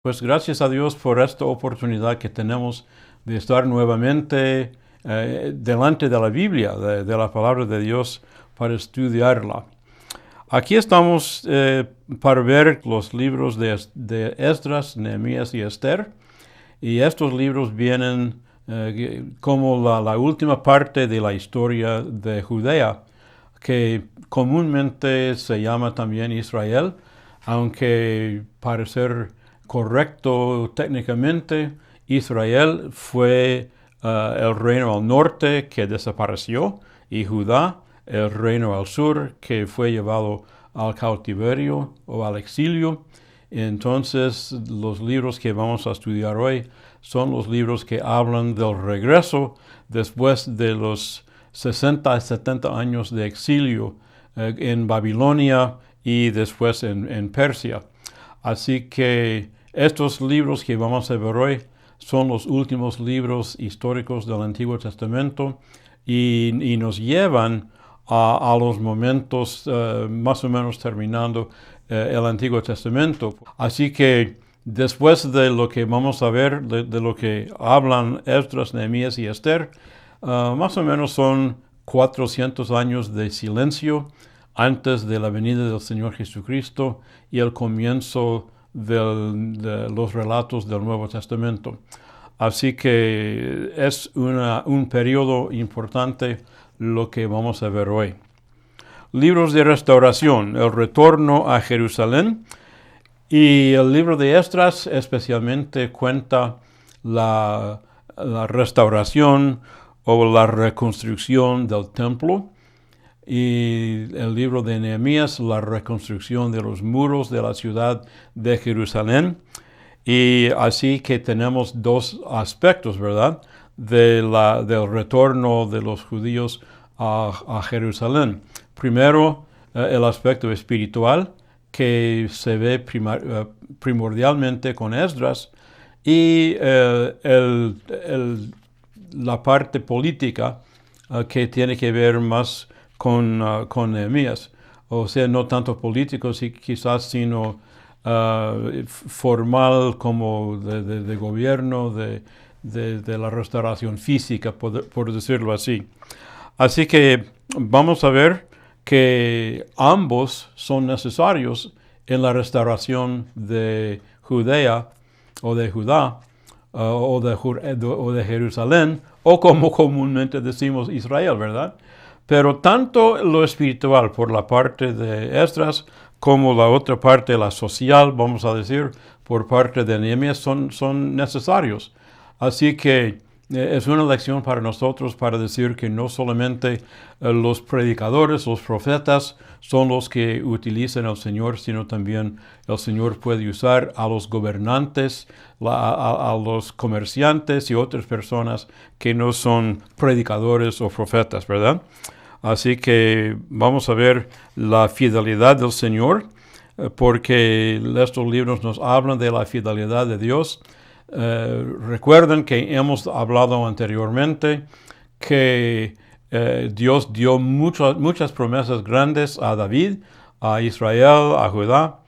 Pues gracias a Dios por esta oportunidad que tenemos de estar nuevamente delante de la Biblia, de la palabra de Dios, para estudiarla. Aquí estamos para ver los libros de Esdras, Nehemías y Esther. Y estos libros vienen como la última parte de la historia de Judea, que comúnmente se llama también Israel, aunque para ser correcto técnicamente, Israel fue el reino al norte que desapareció y Judá el reino al sur que fue llevado al cautiverio o al exilio. Entonces, los libros que vamos a estudiar hoy son los libros que hablan del regreso después de los 60 a 70 años de exilio en Babilonia y después en Persia. Así que estos libros que vamos a ver hoy son los últimos libros históricos del Antiguo Testamento y nos llevan a los momentos más o menos terminando el Antiguo Testamento. Así que después de lo que vamos a ver, de lo que hablan Esdras, Nehemías y Esther, más o menos son 400 años de silencio antes de la venida del Señor Jesucristo y el comienzo de los relatos del Nuevo Testamento. Así que es un periodo importante lo que vamos a ver hoy. Libros de restauración, el retorno a Jerusalén, y el libro de Esdras especialmente cuenta la restauración o la reconstrucción del templo, y el libro de Nehemías, la reconstrucción de los muros de la ciudad de Jerusalén. Y así que tenemos dos aspectos, ¿verdad?, del retorno de los judíos a Jerusalén. Primero, el aspecto espiritual, que se ve primordialmente con Esdras, y la parte política que tiene que ver más con Nehemías. O sea, no tanto político, quizás, sino formal, como de gobierno, de la restauración física, por decirlo así. Así que vamos a ver que ambos son necesarios en la restauración de Judea o de Judá o de Jerusalén, o como comúnmente decimos Israel, ¿verdad? Pero tanto lo espiritual por la parte de Esdras como la otra parte, la social, vamos a decir, por parte de Nehemías, son necesarios. Así que es una lección para nosotros para decir que no solamente los predicadores, los profetas, son los que utilizan al Señor, sino también el Señor puede usar a los gobernantes, a los comerciantes y otras personas que no son predicadores o profetas, ¿verdad? Así que vamos a ver la fidelidad del Señor, porque estos libros nos hablan de la fidelidad de Dios. Recuerden que hemos hablado anteriormente que Dios dio muchas promesas grandes a David, a Israel, a Judá,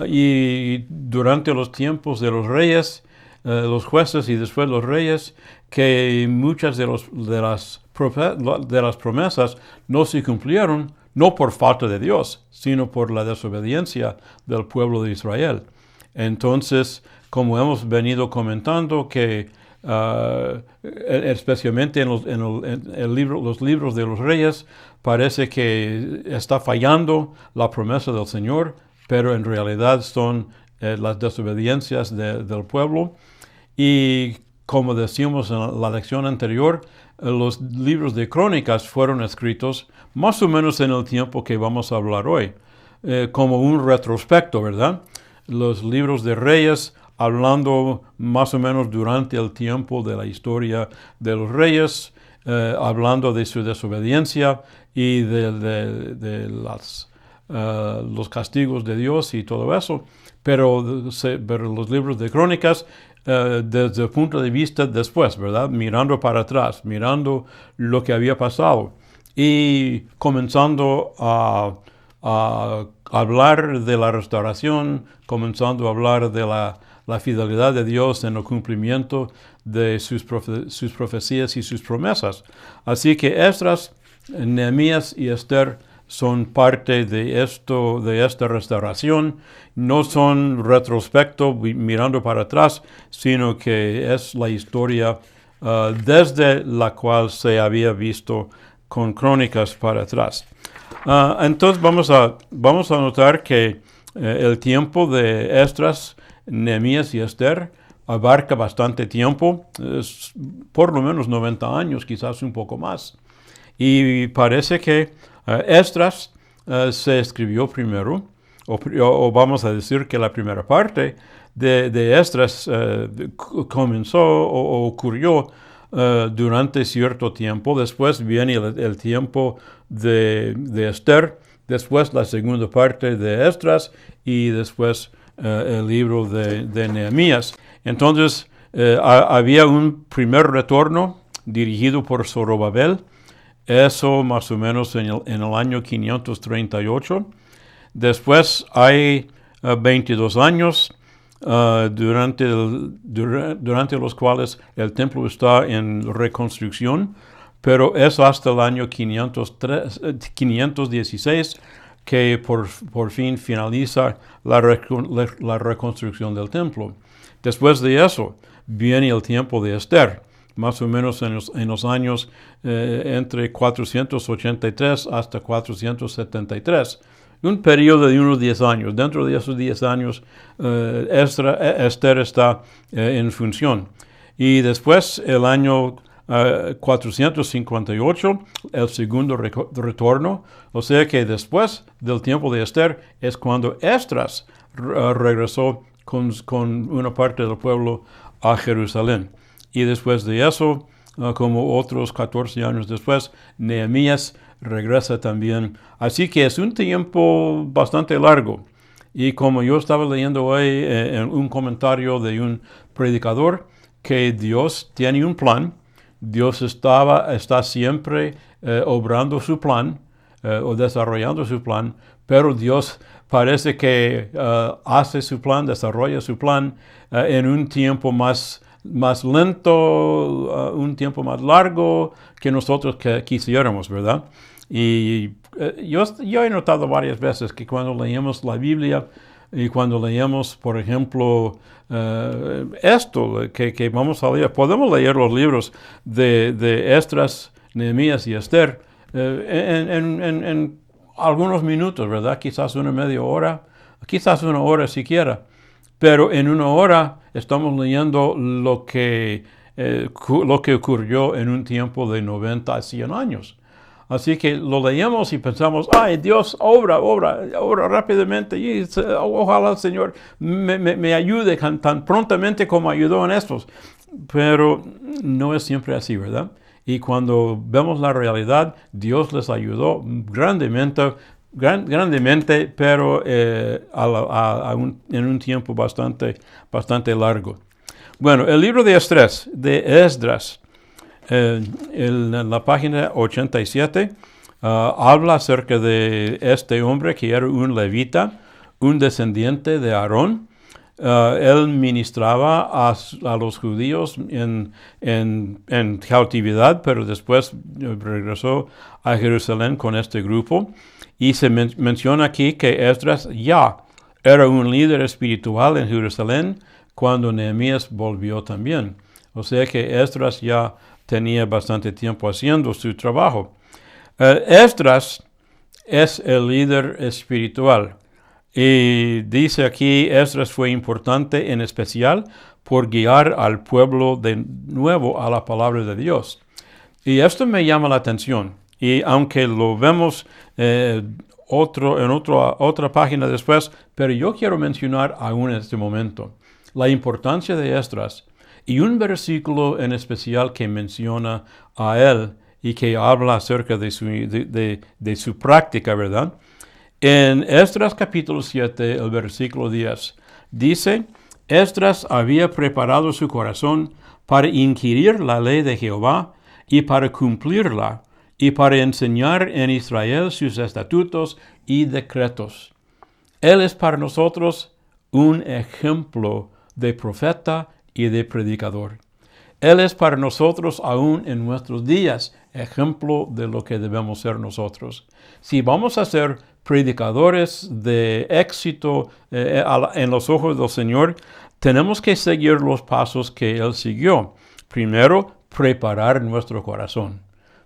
y durante los tiempos de los reyes, los jueces y después los reyes, que muchas de las promesas no se cumplieron, no por falta de Dios, sino por la desobediencia del pueblo de Israel. Entonces, como hemos venido comentando, que especialmente en los libros de los reyes, parece que está fallando la promesa del Señor, pero en realidad son las desobediencias del pueblo. Y como decíamos en la lección anterior, los libros de crónicas fueron escritos más o menos en el tiempo que vamos a hablar hoy, como un retrospecto, ¿verdad? Los libros de reyes hablando más o menos durante el tiempo de la historia de los reyes, hablando de su desobediencia y de los castigos de Dios y todo eso, pero los libros de crónicas desde el punto de vista después, ¿verdad? Mirando para atrás, mirando lo que había pasado y comenzando a hablar de la restauración, comenzando a hablar de la la fidelidad de Dios en el cumplimiento de sus profecías y sus promesas. Así que Esdras, Nehemías y Esther son parte de esta restauración. No son retrospecto, mirando para atrás, sino que es la historia desde la cual se había visto con crónicas para atrás. Entonces vamos a notar que el tiempo de Esdras, Nehemías y Esther abarca bastante tiempo, por lo menos 90 años, quizás un poco más. Y parece que Esdras se escribió primero, o vamos a decir que la primera parte de Esdras comenzó o ocurrió durante cierto tiempo. Después viene el tiempo de Esther, después la segunda parte de Esdras y después el libro de Nehemías. Entonces había un primer retorno dirigido por Zorobabel, eso más o menos en el año 538. Después hay 22 años durante los cuales el templo está en reconstrucción, pero es hasta el año 516 que por fin finaliza la reconstrucción del templo. Después de eso viene el tiempo de Esther, más o menos en los años entre 483 hasta 473. Un periodo de unos 10 años. Dentro de esos 10 años, Esther está en función. Y después, el año 458, el segundo retorno. O sea que después del tiempo de Esther es cuando Esdras regresó con una parte del pueblo a Jerusalén. Y después de eso, como otros 14 años después, Nehemías regresa también. Así que es un tiempo bastante largo. Y como yo estaba leyendo hoy en un comentario de un predicador, que Dios tiene un plan, Dios está siempre obrando su plan o desarrollando su plan, pero Dios parece que hace su plan, desarrolla su plan en un tiempo más lento, un tiempo más largo que nosotros quisiéramos, ¿verdad? Y yo he notado varias veces que cuando leemos la Biblia y cuando leemos, por ejemplo, esto que vamos a leer, podemos leer los libros de Esdras, Nehemías y Esther en algunos minutos, ¿verdad? Quizás una media hora, quizás una hora siquiera. Pero en una hora estamos leyendo lo que ocurrió en un tiempo de 90 a 100 años. Así que lo leemos y pensamos, ay, Dios obra rápidamente y ojalá el Señor me ayude tan prontamente como ayudó en estos. Pero no es siempre así, ¿verdad? Y cuando vemos la realidad, Dios les ayudó grandemente, pero en un tiempo bastante largo. Bueno, el libro de Esdras, en la página 87, habla acerca de este hombre que era un levita, un descendiente de Aarón. Él ministraba a los judíos en cautividad, pero después regresó a Jerusalén con este grupo. Y se menciona aquí que Esdras ya era un líder espiritual en Jerusalén cuando Nehemías volvió también. O sea que Esdras ya tenía bastante tiempo haciendo su trabajo. Esdras es el líder espiritual. Y dice aquí, Esdras fue importante en especial por guiar al pueblo de nuevo a la palabra de Dios. Y esto me llama la atención. Y aunque lo vemos otra página después, pero yo quiero mencionar aún en este momento la importancia de Esdras y un versículo en especial que menciona a él y que habla acerca de su práctica, ¿verdad? En Esdras capítulo 7, el versículo 10, dice, Esdras había preparado su corazón para inquirir la ley de Jehová y para cumplirla, y para enseñar en Israel sus estatutos y decretos. Él es para nosotros un ejemplo de profeta y de predicador. Él es para nosotros aún en nuestros días ejemplo de lo que debemos ser nosotros. Si vamos a ser predicadores de éxito en los ojos del Señor, tenemos que seguir los pasos que Él siguió. Primero, preparar nuestro corazón.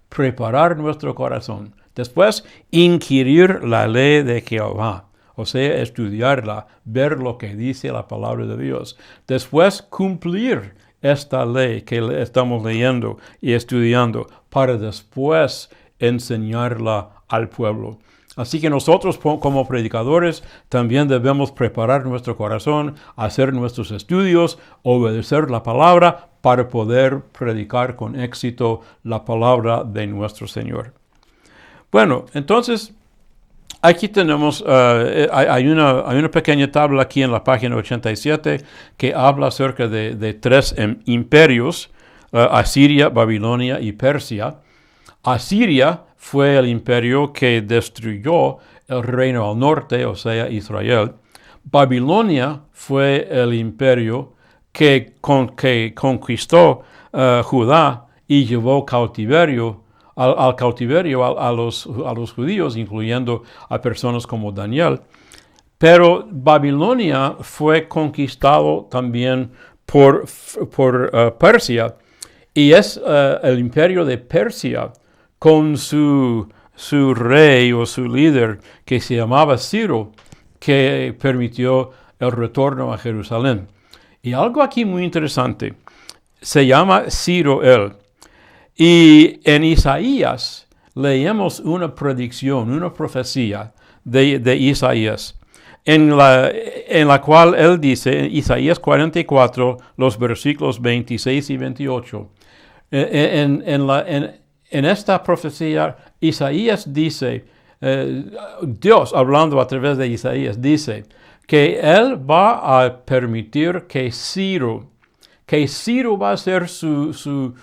Preparar nuestro corazón. Después, inquirir la ley de Jehová. O sea, estudiarla, ver lo que dice la palabra de Dios. Después, cumplir esta ley que estamos leyendo y estudiando para después enseñarla al pueblo. Así que nosotros como predicadores también debemos preparar nuestro corazón, hacer nuestros estudios, obedecer la palabra para poder predicar con éxito la palabra de nuestro Señor. Bueno, entonces aquí tenemos, hay una pequeña tabla aquí en la página 87 que habla acerca de tres imperios, Asiria, Babilonia y Persia. Asiria fue el imperio que destruyó el reino al norte, o sea, Israel. Babilonia fue el imperio que conquistó Judá y llevó al cautiverio a los judíos, incluyendo a personas como Daniel. Pero Babilonia fue conquistado también por Persia, y es el imperio de Persia con su rey o su líder que se llamaba Ciro, que permitió el retorno a Jerusalén. Y algo aquí muy interesante, se llama Ciro él. Y en Isaías leemos una predicción, una profecía de Isaías, en la cual él dice, Isaías 44, los versículos 26 y 28, en esta profecía, Isaías dice, Dios hablando a través de Isaías, dice que Él va a permitir que Ciro va a ser su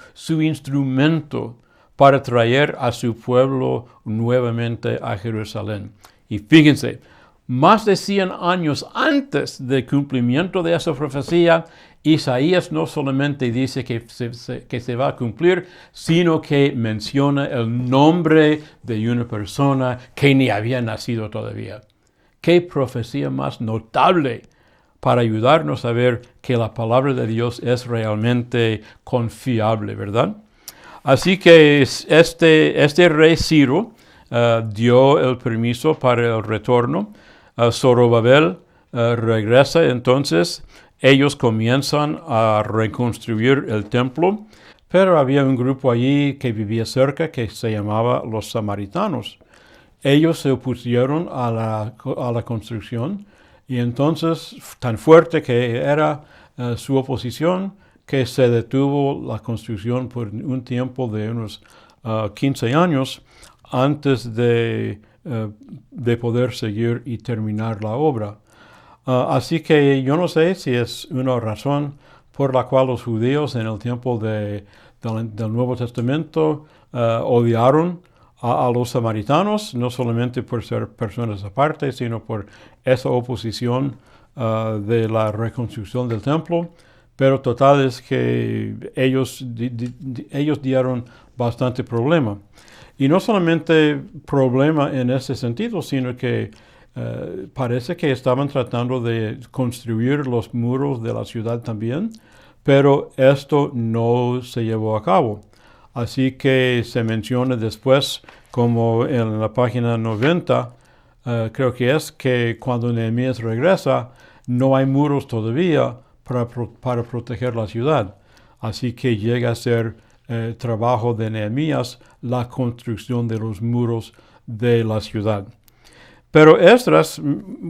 instrumento para traer a su pueblo nuevamente a Jerusalén. Y fíjense, más de 100 años antes del cumplimiento de esa profecía, Isaías no solamente dice que se va a cumplir, sino que menciona el nombre de una persona que ni había nacido todavía. ¡Qué profecía más notable para ayudarnos a ver que la palabra de Dios es realmente confiable, ¿verdad? Así que este rey Ciro dio el permiso para el retorno. Zorobabel regresa, entonces ellos comienzan a reconstruir el templo, pero había un grupo allí que vivía cerca que se llamaba los samaritanos. Ellos se opusieron a la construcción, y entonces tan fuerte que era su oposición que se detuvo la construcción por un tiempo de unos 15 años antes de poder seguir y terminar la obra. Así que yo no sé si es una razón por la cual los judíos en el tiempo del Nuevo Testamento odiaron a los samaritanos, no solamente por ser personas aparte, sino por esa oposición de la reconstrucción del templo. Pero total es que ellos dieron bastante problema. Y no solamente problema en ese sentido, sino que parece que estaban tratando de construir los muros de la ciudad también, pero esto no se llevó a cabo. Así que se menciona después, como en la página 90, creo que es que cuando Nehemías regresa, no hay muros todavía para proteger la ciudad. Así que llega a ser trabajo de Nehemías la construcción de los muros de la ciudad. Pero Esdras,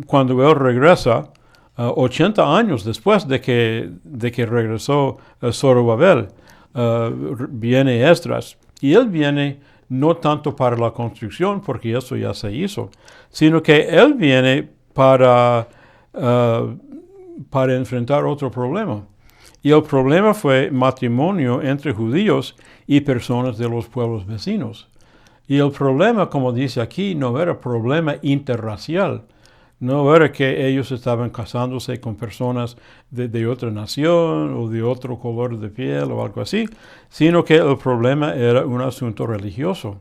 cuando él regresa, 80 años después de que regresó Zorobabel, viene Esdras. Y él viene no tanto para la construcción, porque eso ya se hizo, sino que él viene para enfrentar otro problema. Y el problema fue matrimonio entre judíos y personas de los pueblos vecinos. Y el problema, como dice aquí, no era problema interracial, No era que ellos estaban casándose con personas de otra nación o de otro color de piel o algo así, sino que el problema era un asunto religioso.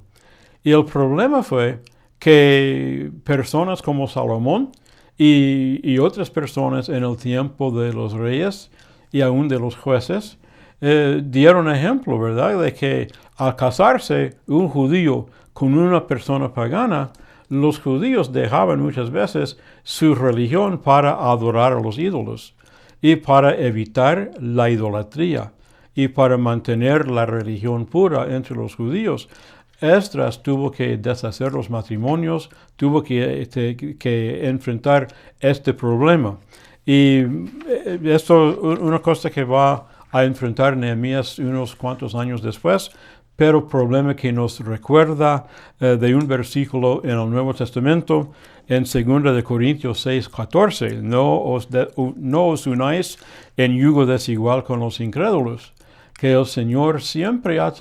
Y el problema fue que personas como Salomón y otras personas en el tiempo de los reyes y aún de los jueces dieron ejemplo, ¿verdad?, de que al casarse un judío con una persona pagana, los judíos dejaban muchas veces su religión para adorar a los ídolos y para evitar la idolatría y para mantener la religión pura entre los judíos. Esdras tuvo que deshacer los matrimonios, tuvo que enfrentar este problema. Y esto es una cosa que va a enfrentar Nehemías unos cuantos años después, pero problema que nos recuerda de un versículo en el Nuevo Testamento, en 2 de Corintios 6:14, no os unáis en yugo desigual con los incrédulos, que el Señor siempre ha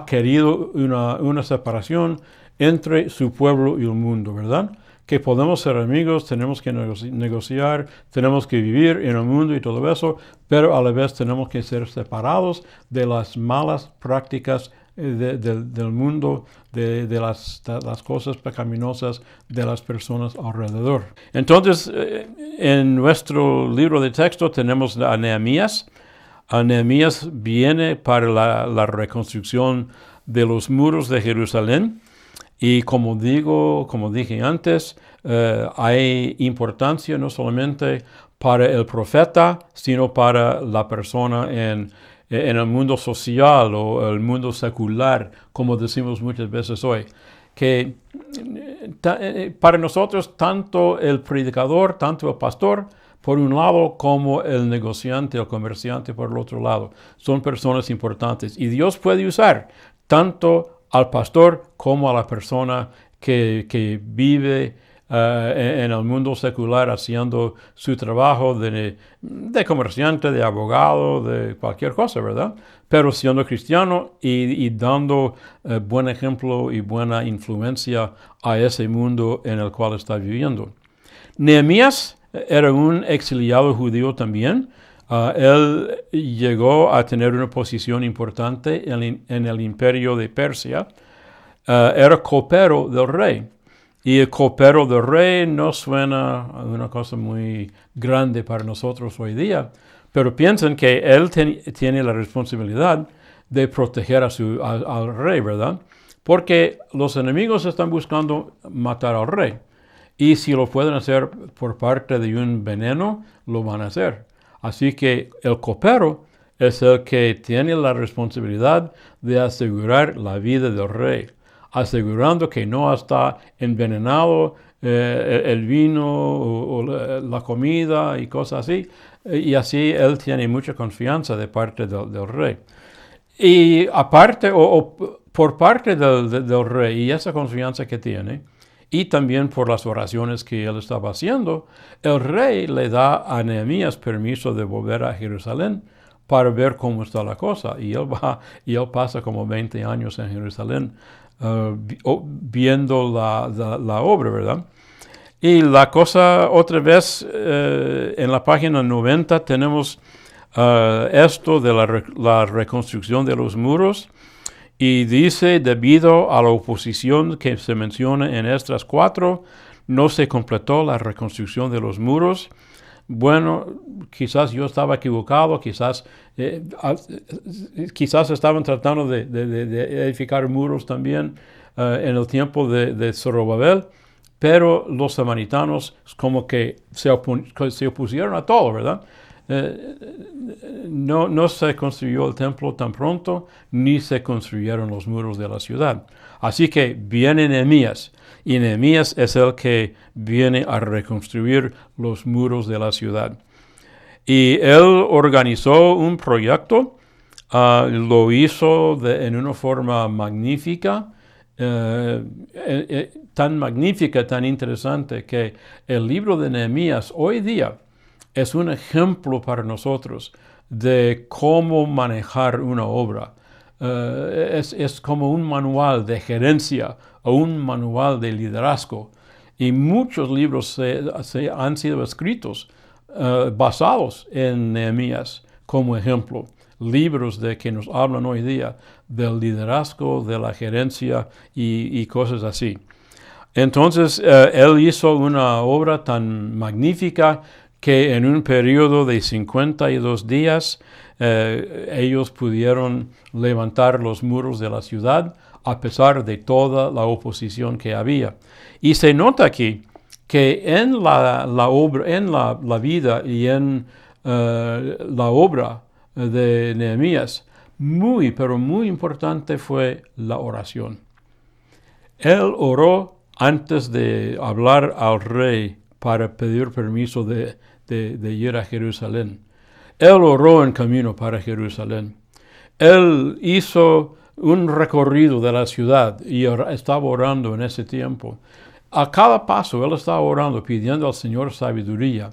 querido una separación entre su pueblo y el mundo, ¿verdad? Que podemos ser amigos, tenemos que negociar, tenemos que vivir en el mundo y todo eso, pero a la vez tenemos que ser separados de las malas prácticas del mundo, de las cosas pecaminosas de las personas alrededor. Entonces, en nuestro libro de texto tenemos a Nehemías. Nehemías viene para la reconstrucción de los muros de Jerusalén. Y como dije antes, hay importancia no solamente para el profeta, sino para la persona en el mundo social o el mundo secular, como decimos muchas veces hoy. Que para nosotros, tanto el predicador, tanto el pastor, por un lado, como el negociante, el comerciante, por el otro lado, son personas importantes. Y Dios puede usar tanto al pastor como a la persona que vive en el mundo secular haciendo su trabajo de comerciante, de abogado, de cualquier cosa, ¿verdad? Pero siendo cristiano y dando buen ejemplo y buena influencia a ese mundo en el cual está viviendo. Nehemías era un exiliado judío también. Él llegó a tener una posición importante en el imperio de Persia. Era copero del rey. Y el copero del rey no suena a una cosa muy grande para nosotros hoy día, pero piensen que él tiene la responsabilidad de proteger al rey, ¿verdad? Porque los enemigos están buscando matar al rey. Y si lo pueden hacer por parte de un veneno, lo van a hacer. Así que el copero es el que tiene la responsabilidad de asegurar la vida del rey, asegurando que no está envenenado el vino o la comida y cosas así. Y así él tiene mucha confianza de parte del rey. Y aparte, por parte del rey y esa confianza que tiene, y también por las oraciones que él estaba haciendo, el rey le da a Nehemías permiso de volver a Jerusalén para ver cómo está la cosa. Y él pasa como 20 años en Jerusalén viendo la obra, ¿verdad? Y la cosa, otra vez, en la página 90 tenemos esto de la reconstrucción de los muros. Y dice, debido a la oposición que se menciona en Esdras 4, no se completó la reconstrucción de los muros. Bueno, quizás yo estaba equivocado, quizás estaban tratando de edificar muros también en el tiempo de Zorobabel, pero los samaritanos como que se opusieron a todo, ¿verdad? No se construyó el templo tan pronto, ni se construyeron los muros de la ciudad. Así que viene Nehemías, y Nehemías es el que viene a reconstruir los muros de la ciudad. Y él organizó un proyecto, lo hizo en una forma magnífica, tan magnífica, tan interesante, que el libro de Nehemías hoy día es un ejemplo para nosotros de cómo manejar una obra. Es como un manual de gerencia o un manual de liderazgo. Y muchos libros han sido escritos basados en Nehemías como ejemplo. Libros que nos hablan hoy día del liderazgo, de la gerencia y cosas así. Entonces, él hizo una obra tan magnífica que en un periodo de 52 días ellos pudieron levantar los muros de la ciudad a pesar de toda la oposición que había. Y se nota aquí que en la obra, en la vida y en la obra de Nehemías, pero muy importante fue la oración. Él oró antes de hablar al rey para pedir permiso de ir a Jerusalén. Él oró en camino para Jerusalén. Él hizo un recorrido de la ciudad y estaba orando en ese tiempo. A cada paso él estaba orando, pidiendo al Señor sabiduría.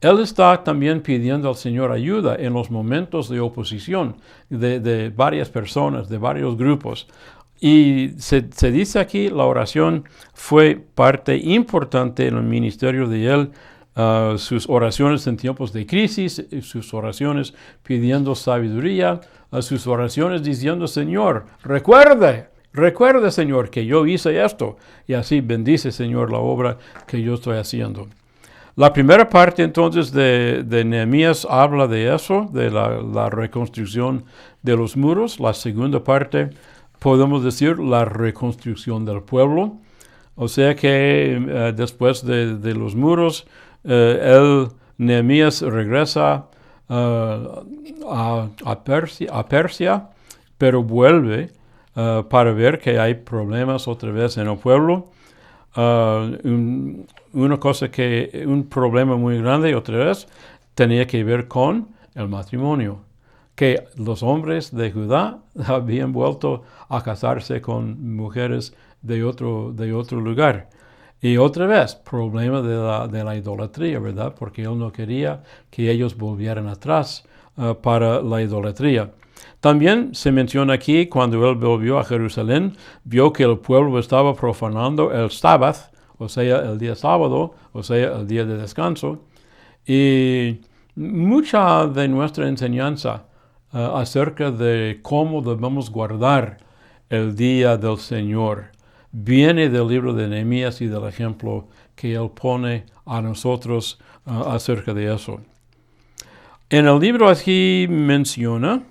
Él está también pidiendo al Señor ayuda en los momentos de oposición de varias personas, de varios grupos. Y se dice aquí, la oración fue parte importante en el ministerio de él. Sus oraciones en tiempos de crisis, sus oraciones pidiendo sabiduría, sus oraciones diciendo, Señor, recuerde, Señor, que yo hice esto. Y así bendice, Señor, la obra que yo estoy haciendo. La primera parte, entonces, de Nehemías habla de eso, de la reconstrucción de los muros. La segunda parte, podemos decir, la reconstrucción del pueblo. O sea que después de los muros, Nehemías regresa a Persia, pero vuelve para ver que hay problemas otra vez en el pueblo. Un problema muy grande otra vez tenía que ver con el matrimonio, que los hombres de Judá habían vuelto a casarse con mujeres de otro lugar. Y otra vez, problema de la idolatría, ¿verdad? Porque él no quería que ellos volvieran atrás para la idolatría. También se menciona aquí, cuando él volvió a Jerusalén, vio que el pueblo estaba profanando el sábado, o sea, el día sábado, o sea, el día de descanso. Y mucha de nuestra enseñanza acerca de cómo debemos guardar el día del Señor viene del libro de Nehemías y del ejemplo que él pone a nosotros acerca de eso. En el libro aquí menciona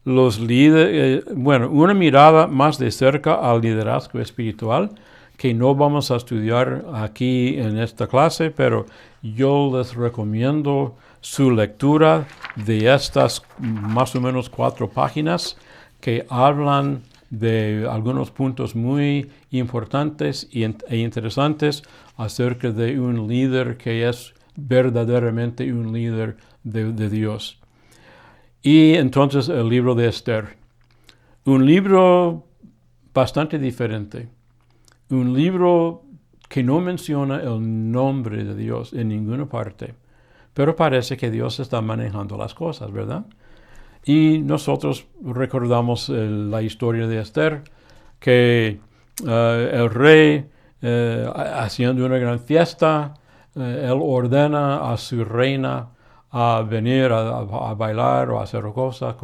los líderes, una mirada más de cerca al liderazgo espiritual, que no vamos a estudiar aquí en esta clase, pero yo les recomiendo su lectura de estas más o menos 4 páginas que hablan de algunos puntos muy importantes e interesantes acerca de un líder que es verdaderamente un líder de Dios. Y entonces el libro de Esther, un libro bastante diferente, un libro que no menciona el nombre de Dios en ninguna parte, pero parece que Dios está manejando las cosas, ¿verdad? Y nosotros recordamos la historia de Esther, que el rey, haciendo una gran fiesta, él ordena a su reina a venir a bailar o a hacer cosas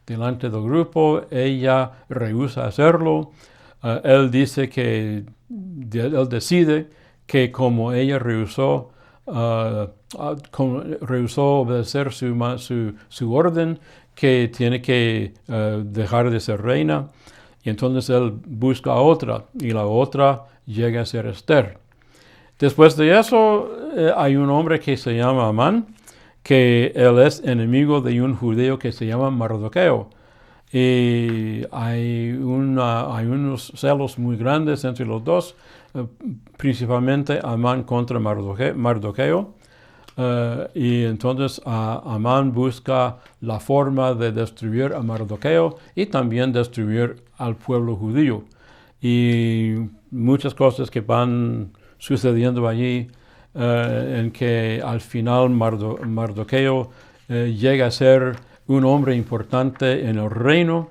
delante del grupo. Ella rehúsa hacerlo. Él dice que él decide que como ella rehusó obedecer su orden, que tiene que dejar de ser reina. Y entonces él busca a otra, y la otra llega a ser Esther. Después de eso, hay un hombre que se llama Amán, que él es enemigo de un judío que se llama Mardoqueo. Y hay unos celos muy grandes entre los dos, principalmente Amán contra Mardoqueo. Y entonces Amán busca la forma de destruir a Mardoqueo y también destruir al pueblo judío. Y muchas cosas que van sucediendo allí, en que al final Mardoqueo llega a ser un hombre importante en el reino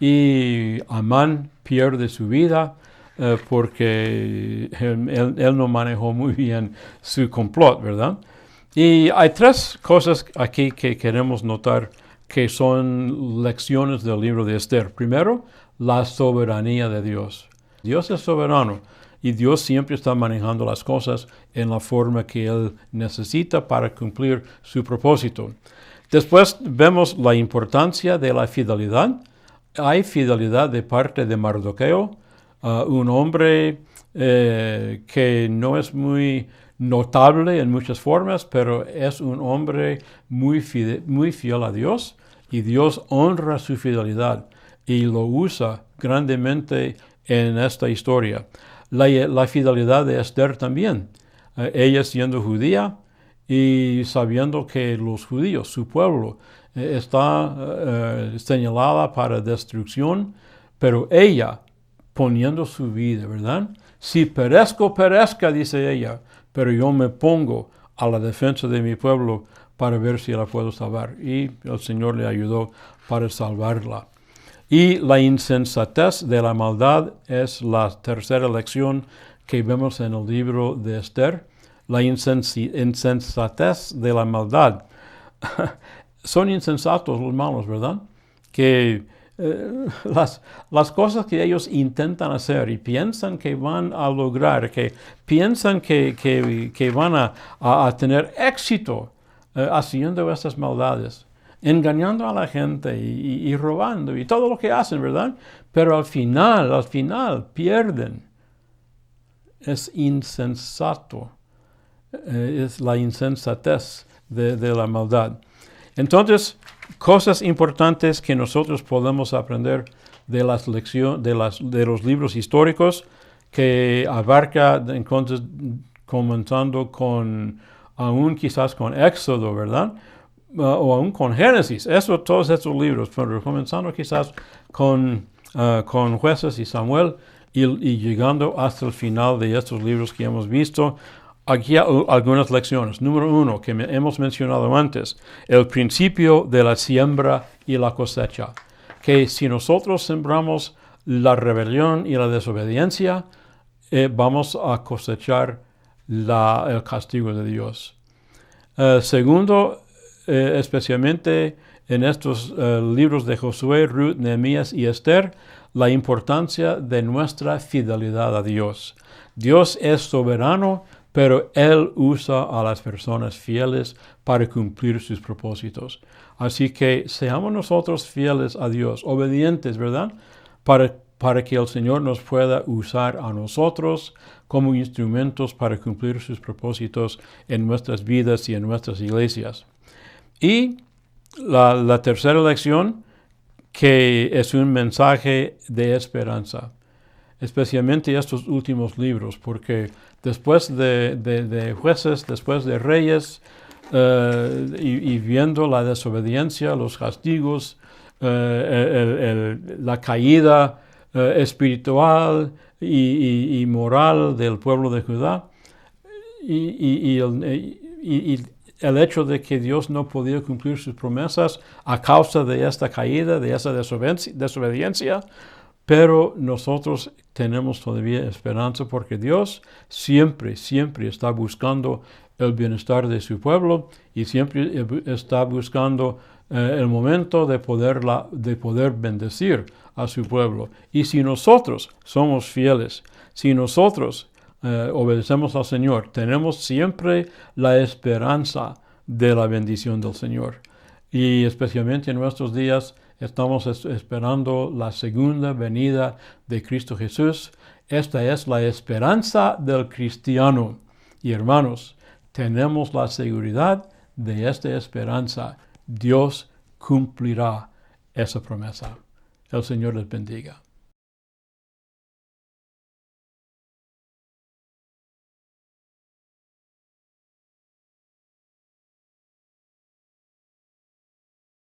y Amán pierde su vida. porque él no manejó muy bien su complot, ¿verdad? Y hay tres cosas aquí que queremos notar que son lecciones del libro de Esther. Primero, la soberanía de Dios. Dios es soberano y Dios siempre está manejando las cosas en la forma que Él necesita para cumplir su propósito. Después vemos la importancia de la fidelidad. Hay fidelidad de parte de Mardoqueo, un hombre que no es muy notable en muchas formas, pero es un hombre muy fiel a Dios y Dios honra su fidelidad y lo usa grandemente en esta historia. La fidelidad de Esther también, ella siendo judía y sabiendo que los judíos, su pueblo, está señalada para destrucción, pero ella poniendo su vida, ¿verdad? Si perezco, perezca, dice ella, pero yo me pongo a la defensa de mi pueblo para ver si la puedo salvar. Y el Señor le ayudó para salvarla. Y la insensatez de la maldad es la tercera lección que vemos en el libro de Esther. La insensatez de la maldad. Son insensatos los malos, ¿verdad? Que las cosas que ellos intentan hacer y piensan que van a lograr, que piensan que van a tener éxito haciendo estas maldades, engañando a la gente y robando y todo lo que hacen, ¿verdad? Pero al final pierden. Es insensato. Es la insensatez de la maldad. Entonces, cosas importantes que nosotros podemos aprender de las lecciones, de los libros históricos, que abarca entonces comenzando con, aún quizás con Éxodo, ¿verdad? O aún con Génesis, todos estos libros, pero comenzando quizás con Jueces y Samuel y llegando hasta el final de estos libros que hemos visto. Aquí hay algunas lecciones. Número 1, que hemos mencionado antes, el principio de la siembra y la cosecha. Que si nosotros sembramos la rebelión y la desobediencia, vamos a cosechar el castigo de Dios. Segundo, especialmente en estos libros de Josué, Ruth, Nehemías y Esther, la importancia de nuestra fidelidad a Dios. Dios es soberano, pero Él usa a las personas fieles para cumplir sus propósitos. Así que seamos nosotros fieles a Dios, obedientes, ¿verdad? Para que el Señor nos pueda usar a nosotros como instrumentos para cumplir sus propósitos en nuestras vidas y en nuestras iglesias. Y la tercera lección, que es un mensaje de esperanza, especialmente estos últimos libros, porque después de Jueces, después de Reyes, y viendo la desobediencia, los castigos, la caída espiritual y moral del pueblo de Judá, y el hecho de que Dios no podía cumplir sus promesas a causa de esta caída, de esa desobediencia, pero nosotros tenemos todavía esperanza porque Dios siempre está buscando el bienestar de su pueblo y siempre está buscando el momento de poder bendecir a su pueblo. Y si nosotros somos fieles, si nosotros obedecemos al Señor, tenemos siempre la esperanza de la bendición del Señor. Y especialmente en nuestros días estamos esperando la segunda venida de Cristo Jesús. Esta es la esperanza del cristiano. Y hermanos, tenemos la seguridad de esta esperanza. Dios cumplirá esa promesa. El Señor les bendiga.